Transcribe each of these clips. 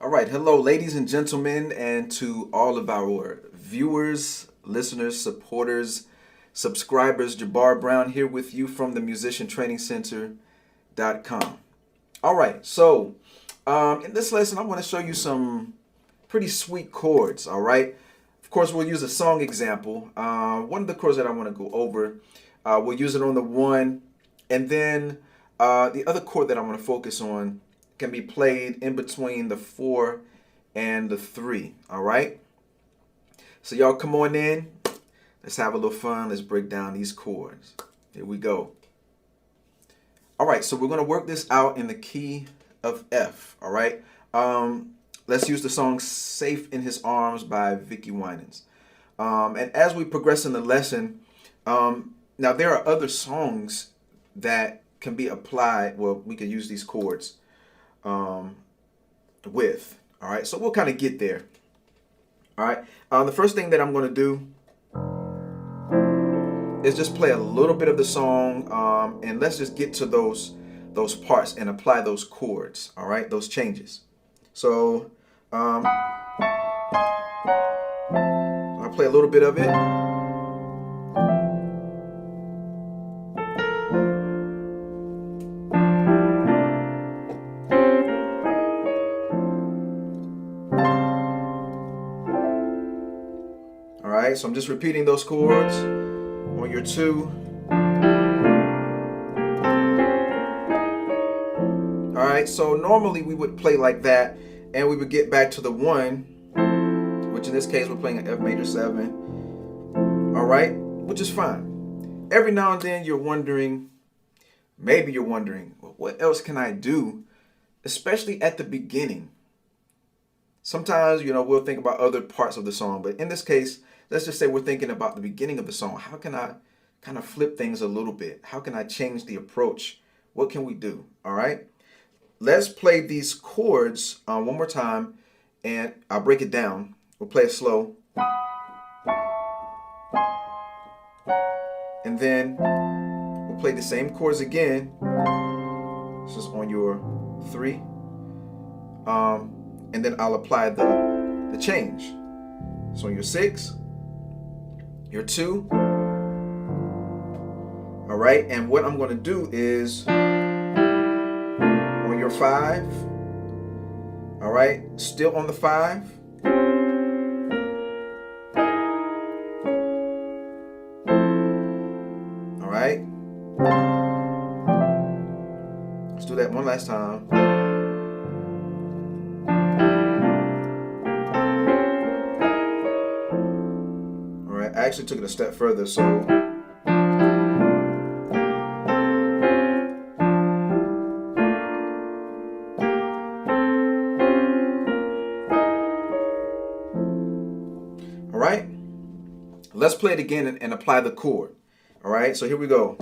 All right, hello, ladies and gentlemen, and to all of our viewers, listeners, supporters, subscribers. Jabbar Brown here with you from the musiciantrainingcenter.com. All right, so in this lesson, I want to show you some pretty sweet chords. All right, of course, we'll use a song example. One of the chords that I want to go over, we'll use it on the one, and then the other chord that I want to focus on can be played in between the 4 and the 3. All right. So y'all come on in. Let's have a little fun. Let's break down these chords. Here we go. All right. So we're going to work this out in the key of F. All right. Let's use the song Safe in His Arms by Vicki Winans. And as we progress in the lesson, now there are other songs that can be applied. Well, we could use these chords with. All right, so we'll kind of get there. All right, the first thing that I'm going to do is just play a little bit of the song, and let's just get to those parts and apply those chords. All right, those changes. So I'll play a little bit of it. All right, so I'm just repeating those chords on your 2. All right, so normally we would play like that, and we would get back to the 1, which in this case we're playing an F major 7. All right, which is fine. Every now and then you're wondering, maybe you're wondering, well, what else can I do, especially at the beginning? Sometimes, we'll think about other parts of the song, but in this case, let's just say we're thinking about the beginning of the song. How can I kind of flip things a little bit? How can I change the approach? What can we do? All right. Let's play these chords one more time, and I'll break it down. We'll play it slow. And then we'll play the same chords again. This is on your 3. And then I'll apply the change. So on your 6, your 2. All right, and what I'm going to do is on your 5. All right, still on the 5. All right, let's do that one last time. I actually took it a step further, so all right, let's play it again and apply the chord. All right, so here we go.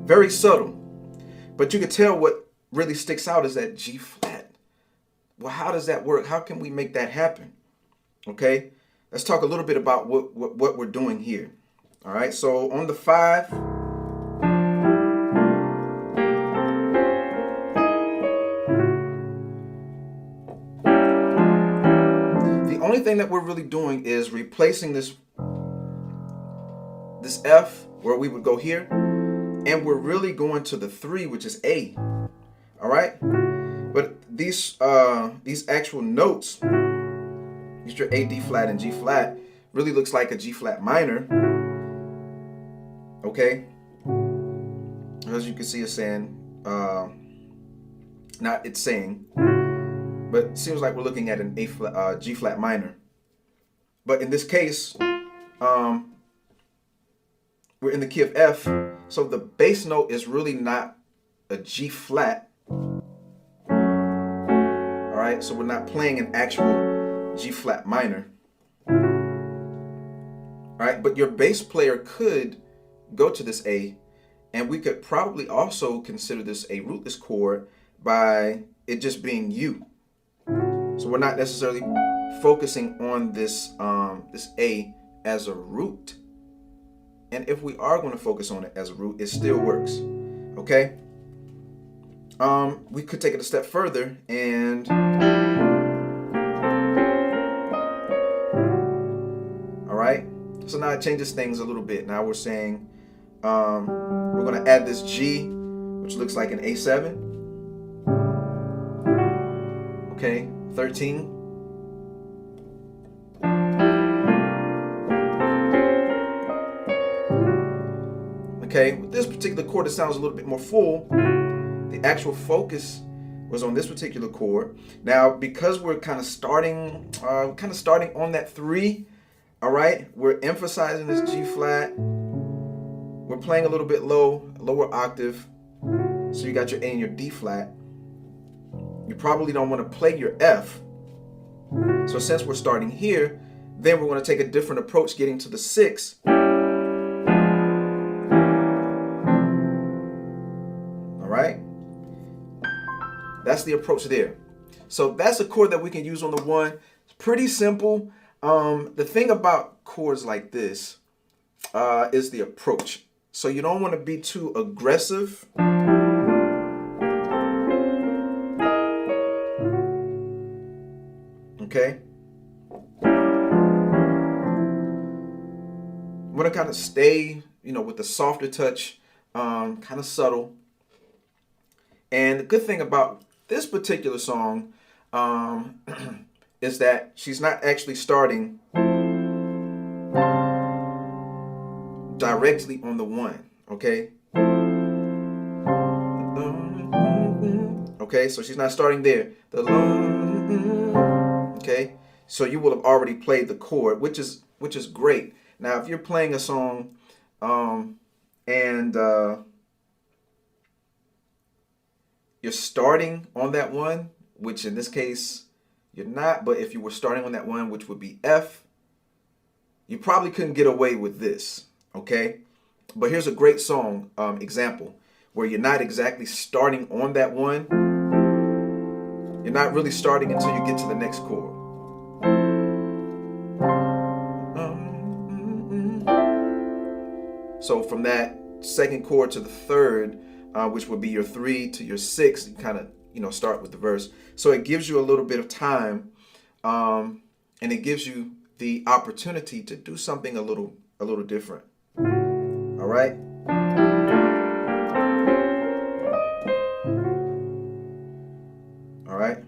Very subtle, but you can tell what really sticks out is that G flat. Well, how does that work? How can we make that happen? Okay, let's talk a little bit about what we're doing here. All right, so on the 5, the only thing that we're really doing is replacing this F where we would go here. And we're really going to the 3, which is A. All right. But these actual notes, these are A, D flat, and G flat, really looks like a G flat minor. Okay. As you can see, it's saying, not it's saying, but it seems like we're looking at an G flat minor. But in this case, we're in the key of F. So the bass note is really not a G flat. All right, so we're not playing an actual G flat minor. All right, but your bass player could go to this A, and we could probably also consider this a rootless chord by it just being U. So we're not necessarily focusing on this this A as a root. And if we are going to focus on it as a root, it still works. Okay? We could take it a step further and all right. So now it changes things a little bit. Now we're saying we're going to add this G, which looks like an A7. Okay, 13. Okay, with this particular chord, it sounds a little bit more full. The actual focus was on this particular chord. Now, because we're kind of starting on that 3, all right, we're emphasizing this G flat. We're playing a little bit lower octave. So you got your A and your D flat. You probably don't want to play your F. So since we're starting here, then we're going to take a different approach getting to the 6. Right? That's the approach there. So that's a chord that we can use on the 1. It's pretty simple. The thing about chords like this is the approach. So you don't want to be too aggressive. Okay? You want to kind of stay, with the softer touch, kind of subtle. And the good thing about this particular song is that she's not actually starting directly on the 1, okay? Okay, so she's not starting there. Okay, so you will have already played the chord, which is great. Now, if you're playing a song and you're starting on that 1, which in this case you're not, but if you were starting on that 1, which would be F, you probably couldn't get away with this, okay? But here's a great song example where you're not exactly starting on that 1. You're not really starting until you get to the next chord. So from that 2nd chord to the 3rd, which would be your 3 to your 6, you kind of start with the verse. So it gives you a little bit of time, and it gives you the opportunity to do something a little different. All right. All right.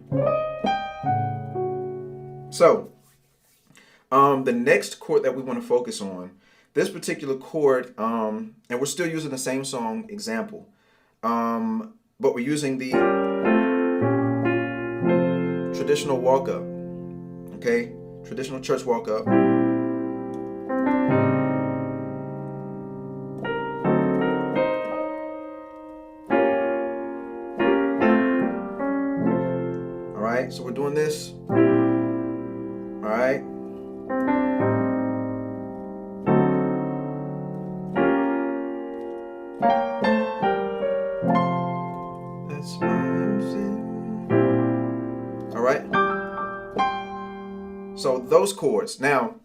So the next chord that we want to focus on, this particular chord, and we're still using the same song example. But we're using the traditional walk up, okay? Traditional church walk up. All right, so we're doing this. All right. All right. So those chords. Now,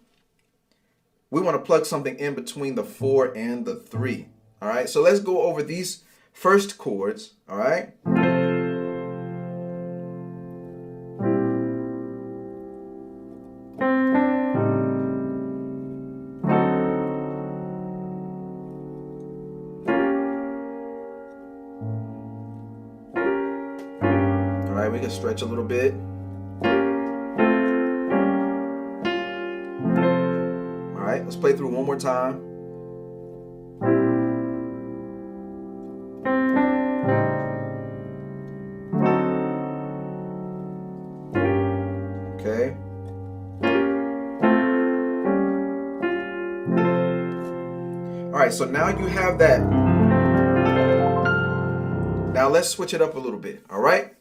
we want to plug something in between the 4 and the 3. All right. So let's go over these first chords. All right. All right. We can stretch a little bit. All right. Let's play through one more time. Okay. All right, so now you have that. Now let's switch it up a little bit. All right,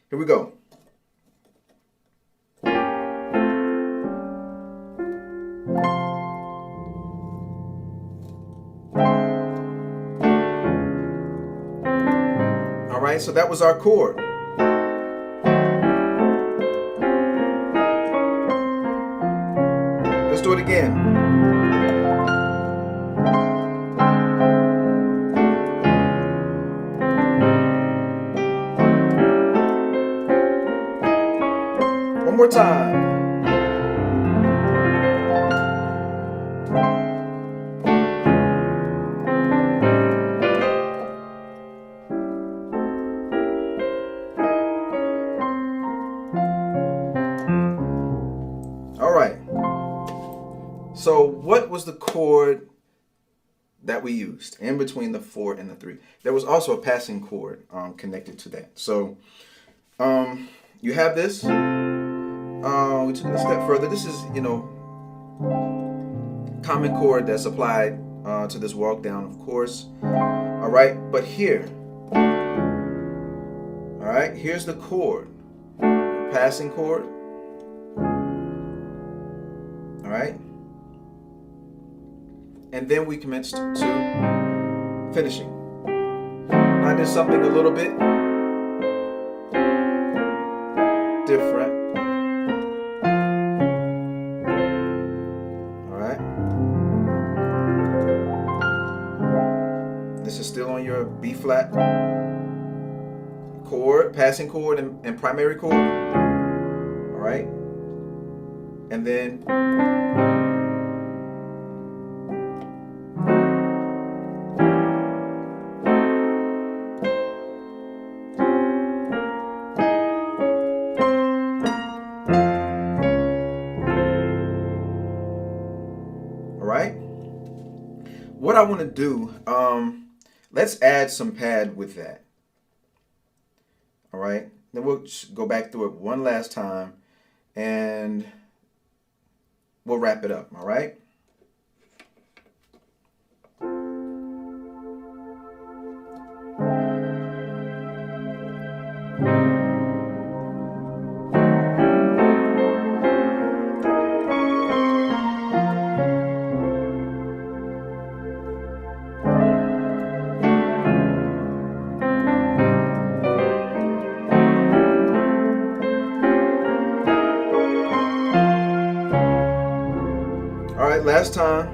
here we go. All right, so that was our chord. do it again. One more time. All right. So what was the chord that we used in between the 4 and the 3? There was also a passing chord connected to that. So you have this. We took it a step further. This is, common chord that's applied to this walk down, of course. All right, but here, all right, here's the chord, the passing chord. All right, and then we commenced to finishing. Now I did something a little bit different. All right, this is still on your B flat chord, passing chord, and primary chord. All right, and then what I want to do, let's add some pad with that. All right, then we'll just go back through it one last time and we'll wrap it up. All right. All right, last time.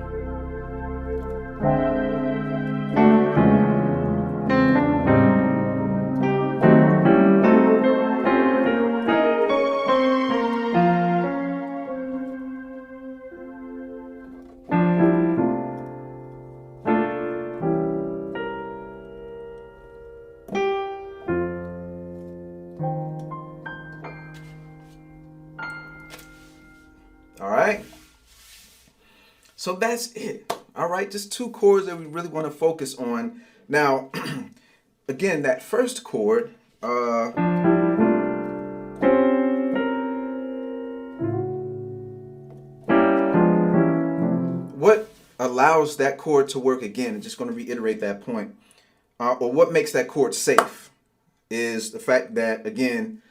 All right. So that's it. All right, just 2 chords that we really want to focus on. Now, again, that first chord, what allows that chord to work again, I'm just going to reiterate that point, or what makes that chord safe is the fact that, again,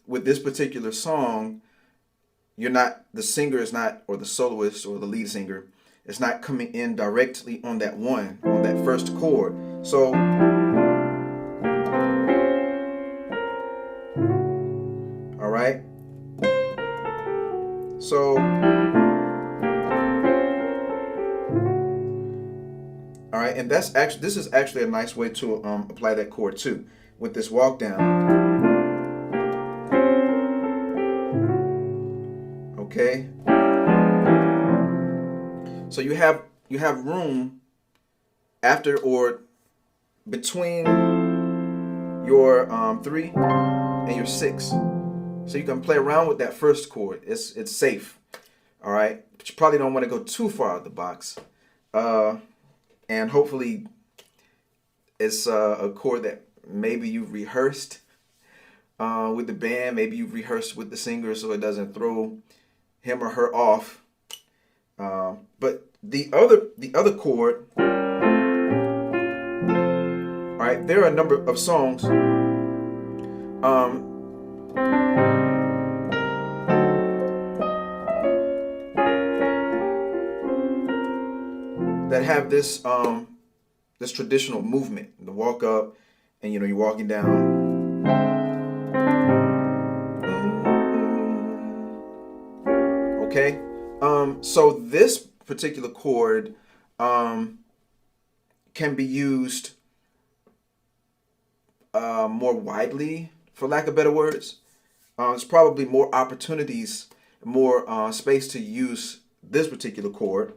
with this particular song, the singer is not, or the soloist or the lead singer is not coming in directly on that first chord. So, all right. So, all right, and this is actually a nice way to apply that chord too, with this walk down. Okay, so you have room after or between your 3 and your 6, so you can play around with that first chord. It's safe, all right. But you probably don't want to go too far out of the box, and hopefully it's a chord that maybe you've rehearsed with the band, maybe you've rehearsed with the singer, so it doesn't throw him or her off. But the other chord, all right, there are a number of songs that have this this traditional movement, the walk up, and you're walking down. Okay, So this particular chord can be used more widely, for lack of better words. There's probably more opportunities, more space to use this particular chord.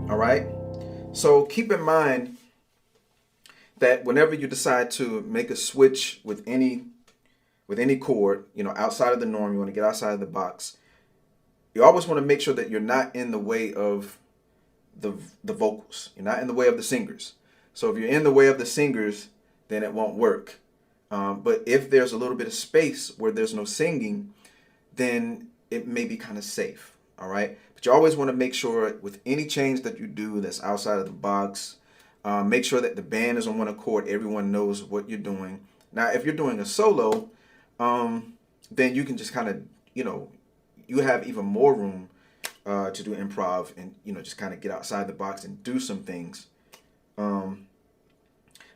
All right. So keep in mind that whenever you decide to make a switch with any chord, outside of the norm, you want to get outside of the box. You always want to make sure that you're not in the way of the vocals. You're not in the way of the singers. So if you're in the way of the singers, then it won't work. But if there's a little bit of space where there's no singing, then it may be kind of safe. All right. But you always want to make sure with any change that you do that's outside of the box, make sure that the band is on one accord. Everyone knows what you're doing. Now, if you're doing a solo, then you can just kind of, you have even more room to do improv and, just kind of get outside the box and do some things.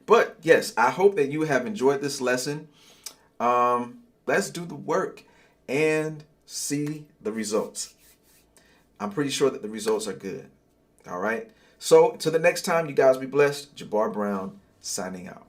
But yes, I hope that you have enjoyed this lesson. Let's do the work and see the results. I'm pretty sure that the results are good. All right. So till the next time, you guys be blessed. Jabbar Brown signing out.